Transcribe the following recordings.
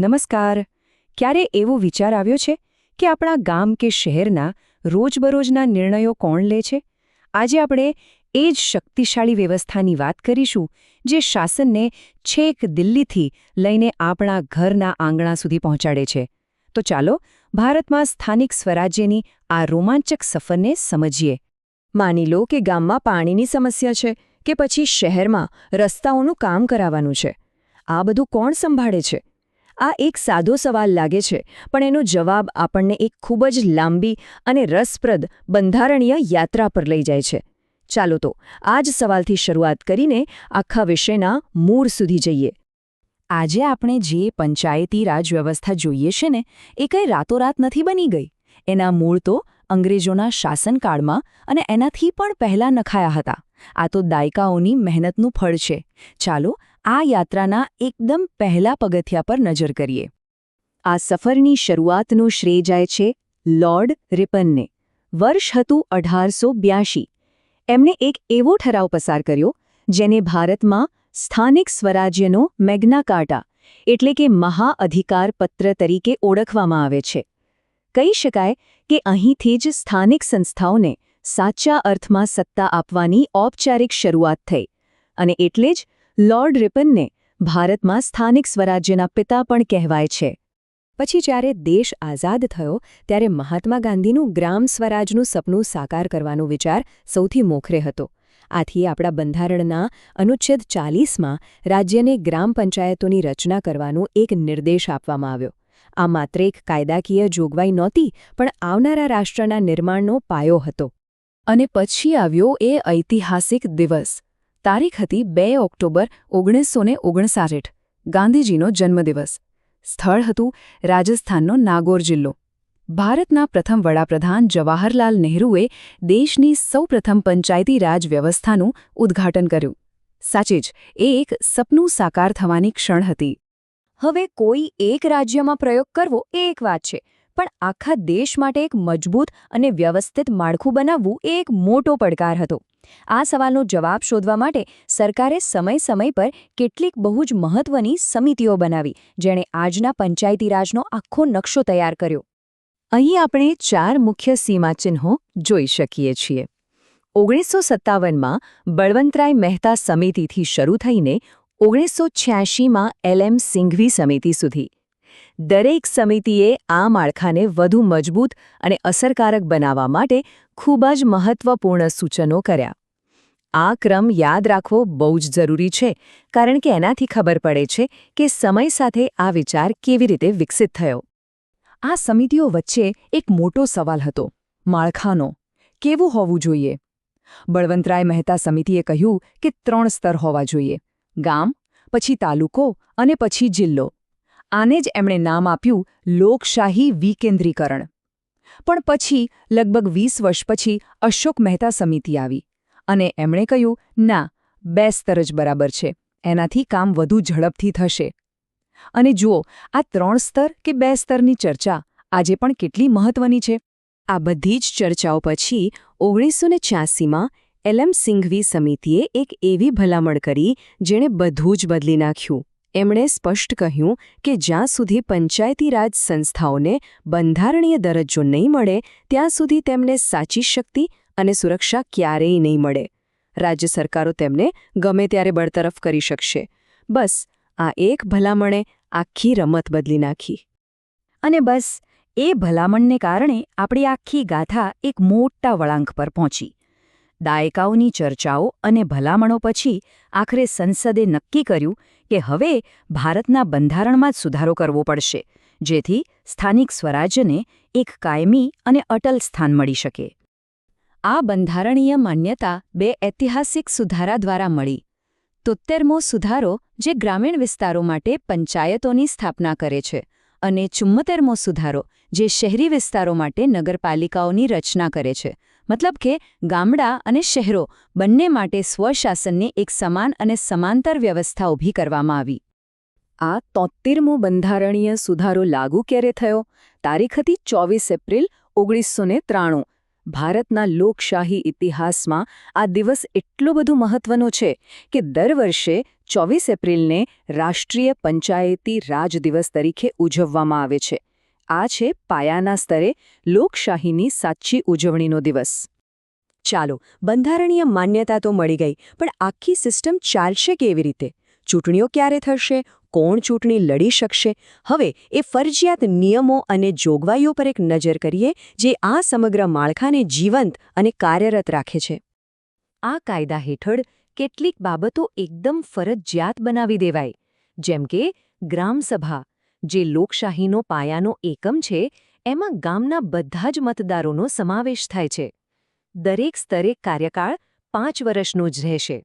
નમસ્કાર. ક્યારે એવો વિચાર આવ્યો છે કે આપણા ગામ કે શહેરના રોજબરોજના નિર્ણયો કોણ લે છે? આજે આપણે એ જ શક્તિશાળી વ્યવસ્થાની વાત કરીશું જે શાસનને છેક દિલ્હીથી લઈને આપણા ઘરના આંગણા સુધી પહોંચાડે છે. તો ચાલો ભારતમાં સ્થાનિક સ્વરાજ્યની આ રોમાંચક સફરને સમજીએ. માની લો કે ગામમાં પાણીની સમસ્યા છે કે પછી શહેરમાં રસ્તાઓનું કામ કરાવવાનું છે. આ બધું કોણ સંભાળે છે? આ એક સાદો સવાલ લાગે છે, પણ એનો જવાબ આપણને એક ખૂબ જ લાંબી અને રસપ્રદ બંધારણીય યાત્રા પર લઈ જાય છે. ચાલો તો આ જ સવાલથી શરૂઆત કરીને આખા વિષયના મૂળ સુધી જઈએ. આજે આપણે જે પંચાયતી રાજ વ્યવસ્થા જોઈએ છે ને, એ કંઈ રાતોરાત નથી બની ગઈ. એના મૂળ તો અંગ્રેજોના શાસનકાળમાં અને એનાથી પણ પહેલાં નખાયા હતા. આ તો દાયકાઓની મહેનતનું ફળ છે. ચાલો આ યાત્રાના એકદમ પહેલા પગથિયા પર નજર કરીએ. આ સફરની શરૂઆતનું શ્રેય જાય છે લોર્ડ રિપનને. વર્ષ હતું 1882. એમણે એક એવો ઠરાવ પસાર કર્યો જેને ભારતમાં સ્થાનિક સ્વરાજ્યનો મેગ્ના કાર્ટા એટલે કે મહાઅધિકાર પત્ર તરીકે ઓળખવામાં આવે છે. કહી શકાય કે અહીંથી જ સ્થાનિક સંસ્થાઓને સાચા અર્થમાં સત્તા આપવાની ઔપચારિક શરૂઆત થઈ. અને એટલે જ લોર્ડ રિપનને ભારતમાં સ્થાનિક સ્વરાજ્યના પિતા પણ કહેવાય છે. પછી જ્યારે દેશ આઝાદ થયો ત્યારે મહાત્મા ગાંધીનું ગ્રામ સ્વરાજનું સપનું સાકાર કરવાનો વિચાર સૌથી મોખરે હતો. આથી આપણા બંધારણના અનુચ્છેદ 40માં રાજ્યને ગ્રામ પંચાયતોની રચના કરવાનો એક નિર્દેશ આપવામાં આવ્યો. આ માત્ર એક કાયદાકીય જોગવાઈ નહોતી, પણ આવનારા રાષ્ટ્રના નિર્માણનો પાયો હતો. અને પછી આવ્યો એ ઐતિહાસિક દિવસ. તારીખ હતી 2 ઓક્ટોબર 1959, ગાંધીજીનો જન્મદિવસ. સ્થળ હતું રાજસ્થાનનો નાગોર જિલ્લો. ભારતના પ્રથમ વડાપ્રધાન જવાહરલાલ નહેરુએ દેશની સૌપ્રથમ પંચાયતી રાજ વ્યવસ્થાનું ઉદ્ઘાટન કર્યું. સાચે જ એ એક સપનું સાકાર થવાની ક્ષણ હતી. હવે કોઈ એક રાજ્યમાં પ્રયોગ કરવો એ એક વાત છે, પણ આખા દેશ માટે એક મજબૂત અને વ્યવસ્થિત માળખું બનાવવું એ એક મોટો પડકાર હતો. આ સવાલનો જવાબ શોધવા માટે સરકારે સમય પર કેટલીક બહુ જ મહત્વની સમિતિઓ બનાવી, જેણે આજના પંચાયતી રાજનો આખો નકશો તૈયાર કર્યો. અહીં આપણે 4 મુખ્ય સીમાચિહ્નો જોઈ શકીએ છીએ. 1957માં બળવંતરાય મહેતા સમિતિથી શરૂ થઈને 1986માં LM સિંઘવી સમિતિ સુધી. દરેક સમિતિએ આ માળખાને વધુ મજબૂત અને અસરકારક બનાવવા માટે ખૂબ જ મહત્વપૂર્ણ સૂચનો કર્યા. આ ક્રમ યાદ રાખવો બહુ જ જરૂરી છે, કારણ કે એનાથી ખબર પડે છે કે સમય સાથે આ વિચાર કેવી રીતે વિકસિત થયો. આ સમિતિઓ વચ્ચે એક મોટો સવાલ હતો, માળખાનો. કેવું હોવું જોઈએ? બળવંતરાય મહેતા સમિતિએ કહ્યું કે 3 સ્તર હોવા જોઈએ: ગામ, પછી તાલુકો અને પછી જિલ્લો. આને જ એમણે નામ આપ્યું લોકશાહી વિકેન્દ્રીકરણ. પણ પછી લગભગ 20 વર્ષ પછી અશોક મહેતા સમિતિ આવી અને એમણે કહ્યું, ના, 2 સ્તર જ બરાબર છે, એનાથી કામ વધુ ઝડપથી થશે. અને જુઓ, આ 3 સ્તર કે 2 સ્તરની ચર્ચા આજે પણ કેટલી મહત્વની છે. આ બધી જ ચર્ચાઓ પછી 1986માં LM સિંઘવી સમિતિએ એક એવી ભલામણ કરી જેણે બધું જ બદલી નાખ્યું. એમણે સ્પષ્ટ કહ્યું કે જ્યાં સુધી પંચાયતી રાજ સંસ્થાઓને બંધારણીય દરજ્જો નહીં મળે ત્યાં સુધી તેમને સાચી શક્તિ અને સુરક્ષા ક્યારેય નહીં મળે. રાજ્ય સરકારો તેમને ગમે ત્યારે બરતરફ કરી શકશે. બસ આ એક ભલામણે આખી રમત બદલી નાખી. અને બસ એ ભલામણને કારણે આપણી આખી ગાથા એક મોટા વળાંક પર પહોંચી. દાયકાઓની ચર્ચાઓ અને ભલામણો પછી આખરે સંસદે નક્કી કર્યું કે હવે ભારતના બંધારણમાં જ સુધારો કરવો પડશે, જેથી સ્થાનિક સ્વરાજ્યને એક કાયમી અને અટલ સ્થાન મળી શકે. આ બંધારણીય માન્યતા 2 ઐતિહાસિક સુધારા દ્વારા મળી. 73મો સુધારો, જે ગ્રામીણ વિસ્તારો માટે પંચાયતોની સ્થાપના કરે છે, અને 74મો સુધારો, જે શહેરી વિસ્તારો માટે નગરપાલિકાઓની રચના કરે છે. મતલબ કે ગામડા અને શહેરો બંને માટે સ્વશાસનની એક સમાન અને સમાંતર વ્યવસ્થા ઊભી કરવામાં આવી. આ 73મો બંધારણીય સુધારો લાગુ ક્યારે થયો? તારીખ હતી 24 એપ્રિલ 1993. ભારતના લોકશાહી ઇતિહાસમાં આ દિવસ એટલો બધો મહત્વનો છે કે દર વર્ષે 24 એપ્રિલને રાષ્ટ્રીય પંચાયતી રાજ દિવસ તરીકે ઉજવવામાં આવે છે. આ છે પાયાના સ્તરે લોકશાહીની સાચી ઉજવણીનો દિવસ. ચાલો, બંધારણીય માન્યતા તો મળી ગઈ, પણ આખી સિસ્ટમ ચાલશે કેવી રીતે? ચૂંટણીઓ ક્યારે થશે? કોણ ચૂંટણી લડી શકશે? હવે એ ફરજિયાત નિયમો અને જોગવાઈઓ પર એક નજર કરીએ જે આ સમગ્ર માળખાને જીવંત અને કાર્યરત રાખે છે. આ કાયદા હેઠળ કેટલીક બાબતો એકદમ ફરજિયાત બનાવી દેવાય, જેમ કે ગ્રામસભા, જે લોકશાહીનો પાયાનો એકમ છે, એમાં ગામના બધા જ મતદારોનો સમાવેશ થાય છે. દરેક સ્તરે કાર્યકાળ 5 વર્ષનો જ રહેશે.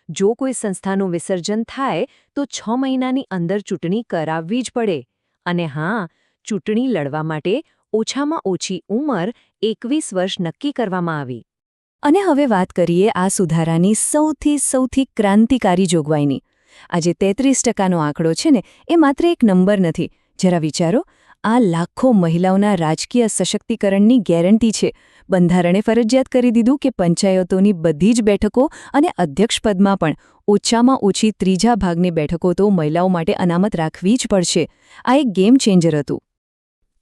જો કોઈ સંસ્થાનું વિસર્જન થાય તો 6 મહિનાની અંદર ચૂંટણી કરાવવી જ પડે. અને હા, ચૂંટણી લડવા માટે ઓછામાં ઓછી ઉંમર 21 વર્ષ નક્કી કરવામાં આવી. અને હવે વાત કરીએ આ સુધારાની સૌથી ક્રાંતિકારી જોગવાઈની. આ જે 33% આંકડો છે ને, એ માત્ર એક નંબર નથી. જરા વિચારો, આ લાખો મહિલાઓના રાજકીય સશક્તિકરણની ગેરંટી છે. બંધારણે ફરજિયાત કરી દીધું કે પંચાયતોની બધી જ બેઠકો અને અધ્યક્ષપદમાં પણ ઓછામાં ઓછી 3 ભાગની બેઠકો તો મહિલાઓ માટે અનામત રાખવી જ પડશે. આ એક ગેમ ચેન્જર હતું.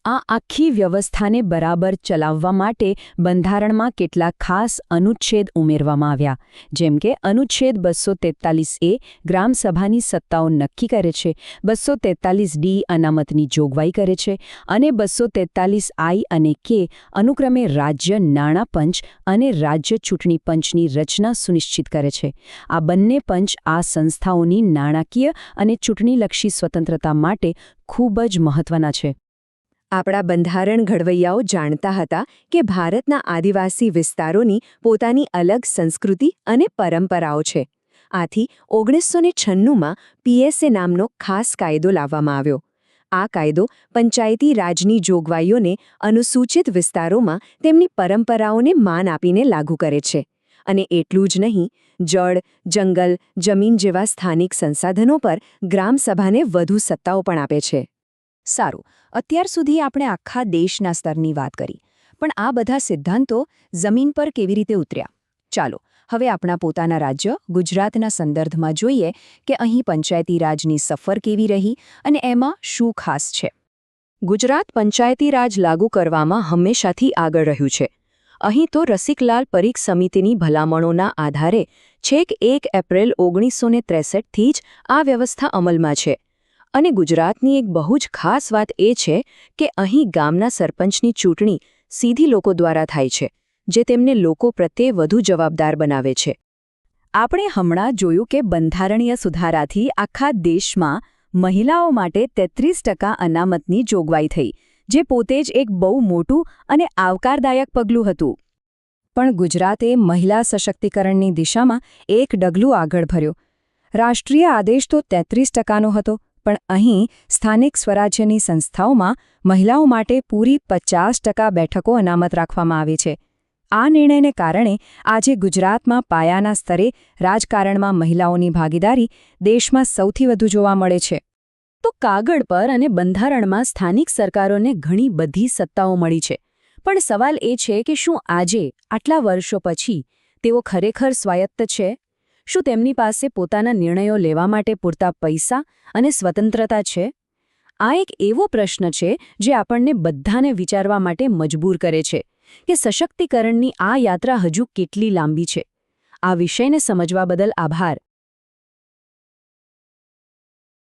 આ આખી વ્યવસ્થાને બરાબર ચલાવવા માટે બંધારણમાં કેટલાક ખાસ અનુચ્છેદ ઉમેરવામાં આવ્યા, જેમ કે અનુચ્છેદ 243A ગ્રામસભાની સત્તાઓ નક્કી કરે છે, 243D અનામતની જોગવાઈ કરે છે અને 243I અને K અનુક્રમે રાજ્ય નાણાં પંચ અને રાજ્ય ચૂંટણી પંચની રચના સુનિશ્ચિત કરે છે. આ બંને પંચ આ સંસ્થાઓની નાણાકીય અને ચૂંટણીલક્ષી સ્વતંત્રતા માટે ખૂબ જ મહત્વના છે. આપણા બંધારણ ઘડવૈયાઓ જાણતા હતા કે ભારતના આદિવાસી વિસ્તારોની પોતાની અલગ સંસ્કૃતિ અને પરંપરાઓ છે. આથી 1996માં PSA નામનો ખાસ કાયદો લાવવામાં આવ્યો. આ કાયદો પંચાયતી રાજની જોગવાઈઓને અનુસૂચિત વિસ્તારોમાં તેમની પરંપરાઓને માન આપીને લાગુ કરે છે. અને એટલું જ નહીં, જળ, જંગલ, જમીન જેવા સ્થાનિક સંસાધનો પર ગ્રામસભાને વધુ સત્તાઓ પણ આપે છે. સારું, અત્યાર સુધી આપણે આખા દેશના સ્તરની વાત કરી, પણ આ બધા સિદ્ધાંતો જમીન પર કેવી રીતે ઉતર્યા? ચાલો, હવે આપણા પોતાના રાજ્ય ગુજરાતના સંદર્ભમાં જોઈએ કે અહીં પંચાયતી રાજની સફર કેવી રહી અને એમાં શું ખાસ છે. ગુજરાત પંચાયતી રાજ લાગુ કરવામાં હંમેશાથી આગળ રહ્યું છે. અહીં તો રસિકલાલ પરીખ સમિતિની ભલામણોના આધારે છેક 1 એપ્રિલ 1963થી જ આ વ્યવસ્થા અમલમાં છે. અને ગુજરાતની એક બહુ જ ખાસ વાત એ છે કે અહીં ગામના સરપંચની ચૂંટણી સીધી લોકો દ્વારા થાય છે, જે તેમને લોકો પ્રત્યે વધુ જવાબદાર બનાવે છે. આપણે હમણાં જોયું કે બંધારણીય સુધારાથી આખા દેશમાં મહિલાઓ માટે 33% અનામતની જોગવાઈ થઈ, જે પોતે જ એક બહુ મોટું અને આવકારદાયક પગલું હતું. પણ ગુજરાતે મહિલા સશક્તિકરણની દિશામાં એક ડગલું આગળ ભર્યું. રાષ્ટ્રીય આદેશ તો 33%નો હતો, પણ અહીં સ્થાનિક સ્વરાજ્યની સંસ્થાઓમાં મહિલાઓ માટે પૂરી 50% બેઠકો અનામત રાખવામાં આવી છે. આ નિર્ણયને કારણે આજે ગુજરાતમાં પાયાના સ્તરે રાજકારણમાં મહિલાઓની ભાગીદારી દેશમાં સૌથી વધુ જોવા મળે છે. તો કાગળ પર અને બંધારણમાં સ્થાનિક સરકારોને ઘણી બધી સત્તાઓ મળી છે, પણ સવાલ એ છે કે શું આજે, આટલા વર્ષો પછી, તેઓ ખરેખર સ્વાયત્ત છે? શું તેમની પાસે પોતાના નિર્ણયો લેવા માટે પૂરતા પૈસા અને સ્વતંત્રતા છે? આ એક એવો પ્રશ્ન છે જે આપણને બધાને વિચારવા માટે મજબૂર કરે છે કે સશક્તિકરણની આ યાત્રા હજુ કેટલી લાંબી છે. આ વિષયને સમજવા બદલ આભાર.